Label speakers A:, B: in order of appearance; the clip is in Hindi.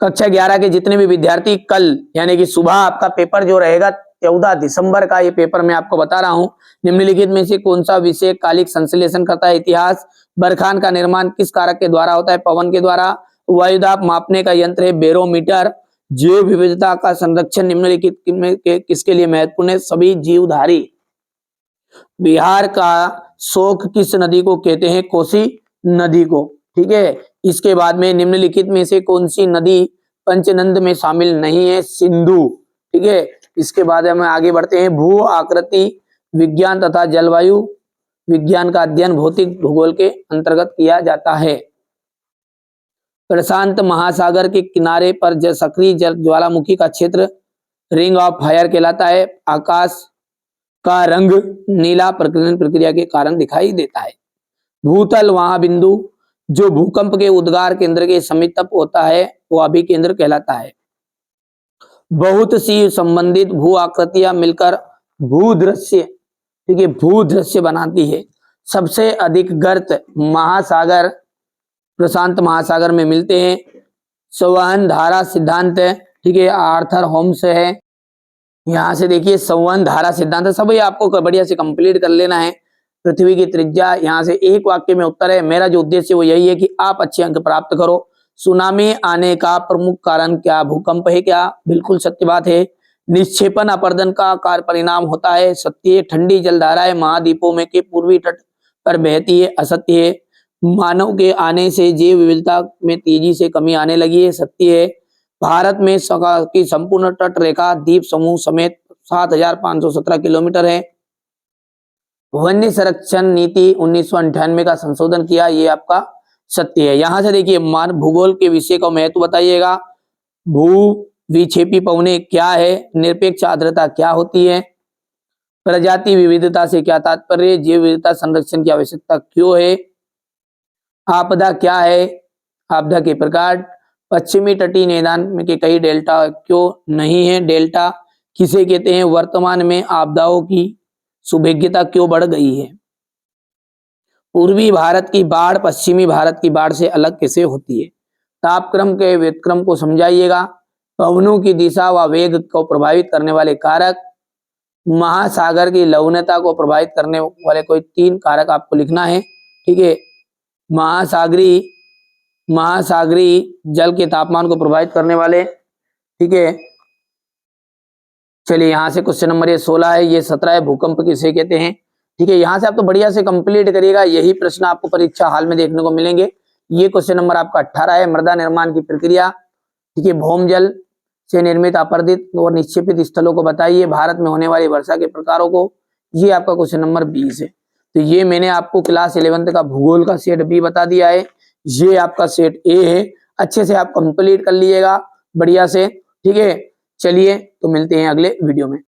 A: कक्षा 11 के जितने भी विद्यार्थी कल यानी कि सुबह आपका पेपर जो रहेगा 14 दिसंबर का, ये पेपर मैं आपको बता रहा हूं। निम्नलिखित में से कौन सा विषय कालिक संश्लेषण करता है? इतिहास। बरखान का निर्माण किस कारक के द्वारा होता है? पवन के द्वारा। वायुदाब मापने का यंत्र है बैरोमीटर। जैव विविधता का संरक्षण निम्नलिखित में किसके लिए महत्वपूर्ण है? सभी जीवधारी। बिहार का शोक किस नदी को कहते हैं? कोसी नदी को। ठीक है। इसके बाद में निम्नलिखित में से कौन सी नदी पंचनंद में शामिल नहीं है? सिंधु। ठीक है। इसके बाद हम आगे बढ़ते हैं। भू आकृति विज्ञान तथा जलवायु विज्ञान का अध्ययन भौतिक भूगोल के अंतर्गत किया जाता है। प्रशांत महासागर के किनारे पर सक्रिय ज्वालामुखी का क्षेत्र रिंग ऑफ फायर कहलाता है। आकाश का रंग नीला प्रकीर्णन प्रक्रिया के कारण दिखाई देता है। भूतल वहां बिंदु जो भूकंप के उद्गार केंद्र के समीप होता है वो अभिकेंद्र कहलाता है। बहुत सी संबंधित भू आकृतियां मिलकर भूदृश्य, ठीक है, भूदृश्य बनाती है। सबसे अधिक गर्त महासागर प्रशांत महासागर में मिलते हैं। संवहन धारा सिद्धांत, ठीक है, आर्थर होम्स है। यहाँ से देखिए संवहन धारा सिद्धांत सब ये आपको बढ़िया से कंप्लीट कर लेना है। पृथ्वी की त्रिज्या, यहाँ से एक वाक्य में उत्तर है। मेरा जो उद्देश्य वो यही है कि आप अच्छे अंक प्राप्त करो। सुनामी आने का प्रमुख कारण क्या? भूकंप है क्या? बिल्कुल सत्य बात है। निक्षेपण अपर्दन का कार्य परिणाम होता है। सत्य है। ठंडी जलधाराएं महाद्वीपों में के पूर्वी तट पर बहती है। असत्य है। मानव के आने से जैव विविधता में तेजी से कमी आने लगी है। सत्य है। भारत में की संपूर्ण तट रेखा द्वीप समूह समेत 7,517 किलोमीटर है। वन्य संरक्षण नीति 1998 का संशोधन किया, ये आपका सत्य है। यहां से देखिए मान भूगोल के विषय का महत्व बताइएगा। भू विक्षेपी पवने क्या है? निरपेक्ष आर्द्रता क्या होती है? प्रजाति विविधता से क्या तात्पर्य? जैव विविधता संरक्षण की आवश्यकता क्यों है? आपदा क्या है? आपदा के प्रकार। पश्चिमी तटीय मैदान में के कई डेल्टा क्यों नहीं है? डेल्टा किसे कहते हैं? वर्तमान में आपदाओं की सुभेद्यता क्यों बढ़ गई है? पूर्वी भारत की बाढ़ पश्चिमी भारत की बाढ़ से अलग कैसे होती है? तापक्रम के व्युत्क्रम को समझाइएगा। पवनों की दिशा व वेग को प्रभावित करने वाले कारक। महासागर की लवणता को प्रभावित करने वाले कोई 3 कारक आपको लिखना है। ठीक है। महासागरी जल के तापमान को प्रभावित करने वाले। ठीक है। चलिए यहाँ से क्वेश्चन नंबर ये 16 है, ये 17 है। भूकंप किसे कहते हैं? ठीक है। यहाँ से आप तो बढ़िया से कंप्लीट करिएगा, यही प्रश्न आपको परीक्षा हाल में देखने को मिलेंगे। ये क्वेश्चन नंबर आपका 18 है। मृदा निर्माण की प्रक्रिया, ठीक है, भौम जल से निर्मित अपरदित और निक्षेपित स्थलों को बताइए। भारत में होने वाली वर्षा के प्रकारों को, ये आपका क्वेश्चन नंबर 20 है। तो ये मैंने आपको क्लास 11th का भूगोल का सेट बी बता दिया है। ये आपका सेट ए है। अच्छे से आप कंप्लीट कर लीजिएगा बढ़िया से। ठीक है। चलिए तो मिलते हैं अगले वीडियो में।